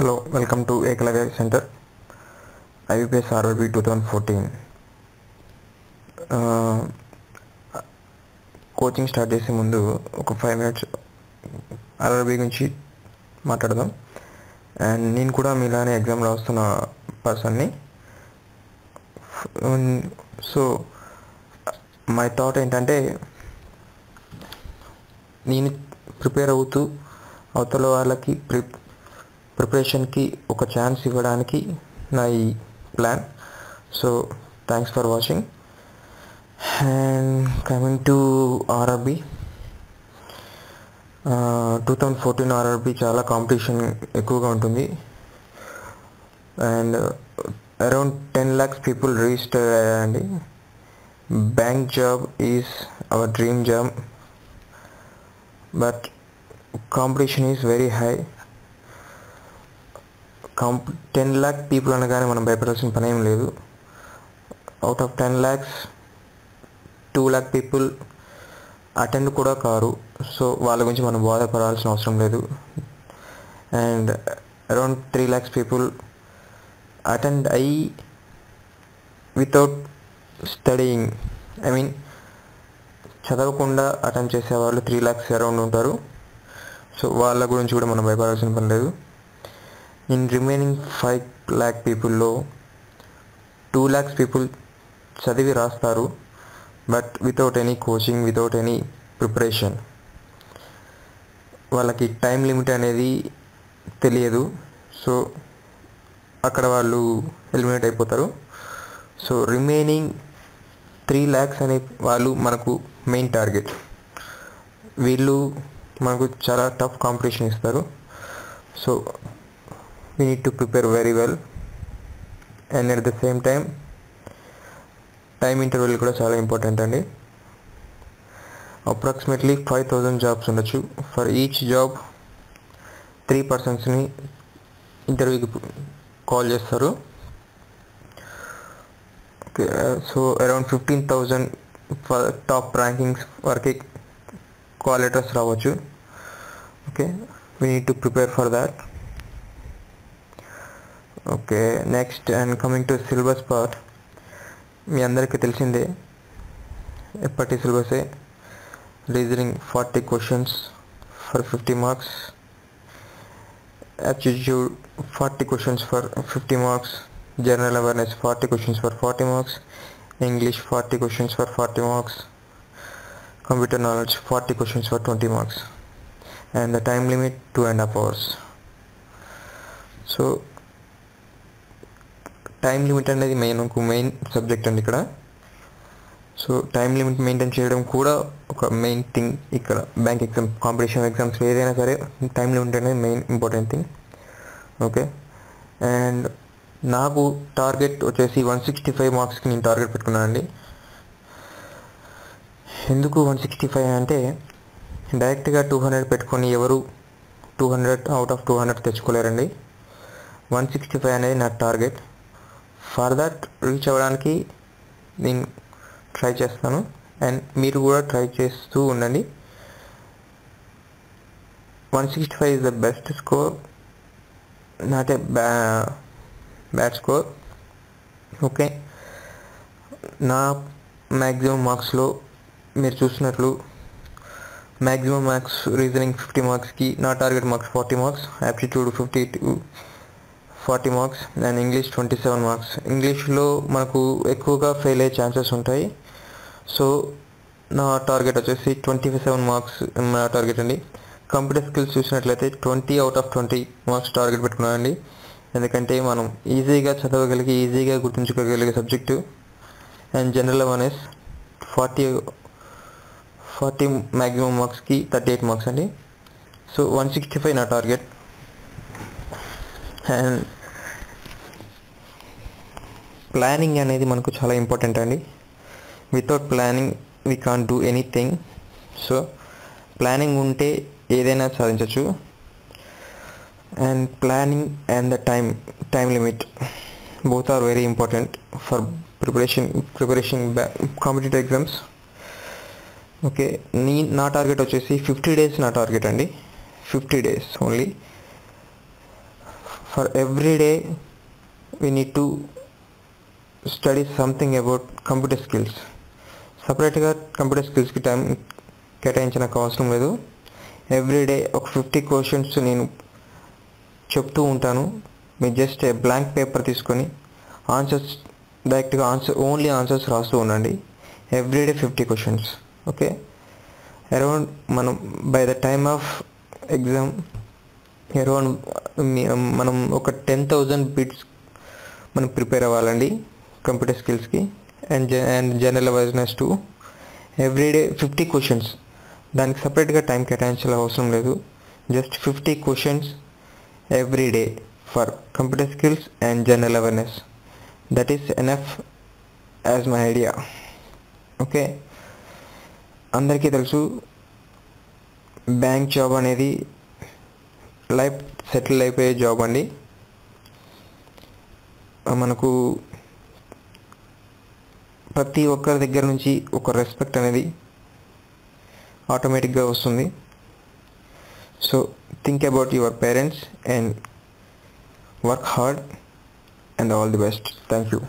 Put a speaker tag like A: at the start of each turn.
A: Hello, welcome to Eklavya Center, IBPS RRB 2014. Coaching start చేసే ముందు ఒక 5 minutes ఆర్ఆర్బీ గురించి మాట్లాడదాం. అండ్ నేను కూడా మీలానే ఎగ్జామ్ రాస్తున్న పర్సన్ని. సో మై థాట్ ఏంటంటే, నేను ప్రిపేర్ అవుతూ అవతల వాళ్ళకి ప్రిపరేషన్కి ఒక ఛాన్స్ ఇవ్వడానికి నా ఈ plan. So thanks for watching. And coming to RRB 2014 RRB చాలా కాంపిటీషన్ ఎక్కువగా ఉంటుంది. And around 10 lakhs people register అయ్యారండి. Bank job is our dream job, but competition is very high. 10 lakh people అనగానే మనం భయపడాల్సిన పని ఏం లేదు. Out of 10 lakhs 2 lakh people attend కూడా కారు. సో వాళ్ళ గురించి మనం బాధపడాల్సిన అవసరం లేదు. And around 3 lakhs people attend అయ్యి వితౌట్ స్టడీయింగ్, ఐ మీన్ చదవకుండా అటెండ్ చేసేవాళ్ళు 3 lakhs అరౌండ్ ఉంటారు. సో వాళ్ళ గురించి కూడా మనం భయపడాల్సిన పని లేదు. In remaining 5 lakh పీపుల్లో 2 lakhs people చదివి రాస్తారు, but without any coaching, without any preparation. వాళ్ళకి టైం లిమిట్ అనేది తెలియదు. సో అక్కడ వాళ్ళు ఎలిమినేట్ అయిపోతారు. సో రిమైనింగ్ 3 lakhs అనే వాళ్ళు మనకు మెయిన్ టార్గెట్. వీళ్ళు మనకు చాలా టఫ్ కాంపిటీషన్ ఇస్తారు. So we need to prepare very well, and at the same time time interval కూడా చాలా ఇంపార్టెంట్ అండి. అప్రాక్సిమేట్లీ 5,000 జాబ్స్ ఉండొచ్చు. ఫర్ ఈచ్ జాబ్ 3 personsని ఇంటర్వ్యూకి కాల్ చేస్తారు. Okay, so around 15,000 top rankings వరకు కాల్ లెటర్స్ రావచ్చు. Okay, we need to prepare for that. Okay, next and coming to syllabus part. మీ అందరికీ తెలిసిందే, ఎప్పటి సిలబసే. రీజనింగ్ 40 questions ఫర్ 50 marks, aptitude 40 questions ఫర్ 50 marks, general awareness 40 questions ఫర్ 40 marks, English 40 questions ఫర్ 40 marks, computer knowledge 40 questions for 20 marks, and the time limit 2.5 hours. So time limit అనేది మెయిన్ సబ్జెక్ట్ అండి ఇక్కడ. సో టైం లిమిట్ మెయింటైన్ చేయడం కూడా ఒక మెయిన్ థింగ్ ఇక్కడ. బ్యాంక్ ఎగ్జామ్, కాంపిటీషన్ ఎగ్జామ్స్ ఏదైనా సరే టైం లిమిట్ అనేది main important thing. Okay, and నాకు టార్గెట్ వచ్చేసి 165 marksకి నేను టార్గెట్ పెట్టుకున్నాను అండి. ఎందుకు 165 అంటే, డైరెక్ట్గా 200 పెట్టుకొని ఎవరు 200 అవుట్ ఆఫ్ 200 తెచ్చుకోలేరండి. 165 అనేది నా టార్గెట్. ఫర్ దట్ రీచ్ అవ్వడానికి నేను ట్రై చేస్తాను, అండ్ మీరు కూడా ట్రై చేస్తూ ఉండండి. 165 is the best score, not a bad score. Okay, నా మ్యాక్సిమం మార్క్స్లో మీరు చూసినట్లు మ్యాక్సిమం మార్క్స్ రీజనింగ్ 50 marksకి నా target marks 40 marks, aptitude 40 marks, and English 27 marks. ఇంగ్లీష్లో మనకు ఎక్కువగా ఫెయిల్ అయ్యే ఛాన్సెస్ ఉంటాయి. సో నా టార్గెట్ వచ్చేసి 27 marks నా టార్గెట్ అండి. కంప్యూటర్ స్కిల్స్ చూసినట్లయితే 20 out of 20 marks టార్గెట్ పెట్టుకున్నానండి. ఎందుకంటే మనం ఈజీగా చదవగలిగి, ఈజీగా గుర్తుంచుకోగలిగే subject. And general awareness 40 maximum మార్క్స్కి 38 marks అండి. సో 165 నా టార్గెట్. అండ్ ప్లానింగ్ అనేది మనకు చాలా ఇంపార్టెంట్ అండి. Without planning we can't do anything. So planning ఉంటే ఏదైనా సాధించవచ్చు. And planning and the time limit both are very important for preparation competitive exams. Okay, నా టార్గెట్ వచ్చేసి 50 days నా టార్గెట్ అండి. 50 days only. For every day we need to study something about computer skills. సపరేట్గా computer స్కిల్స్కి time కేటాయించడానికి అవసరం లేదు. Everyday ఒక 50 questions నేను చెప్తూ ఉంటాను. మీరు జస్ట్ బ్లాంక్ పేపర్ తీసుకొని ఆన్సర్స్ డైరెక్ట్గా ఓన్లీ ఆన్సర్స్ రాస్తూ ఉండండి. Everyday 50 questions. ఓకే, అరౌండ్ మనం by the time of exam around మనం ఒక 10,000 బిట్స్ మనం ప్రిపేర్ అవ్వాలండి కంప్యూటర్ స్కిల్స్కి and general awareness to. Everyday 50 questions. దానికి సపరేట్గా టైం కేటాయించాల్సిన అవసరం లేదు. Just 50 questions everyday for computer skills and general awareness. That is enough as my idea. Okay, అందరికీ తెలుసు బ్యాంక్ జాబ్ అనేది లైఫ్ సెటిల్ అయిపోయే జాబ్ అండి. మనకు ప్రతి ఒక్కరి దగ్గర నుంచి ఒక రెస్పెక్ట్ అనేది ఆటోమేటిక్గా వస్తుంది. So think about your parents and work hard and all the best. Thank you.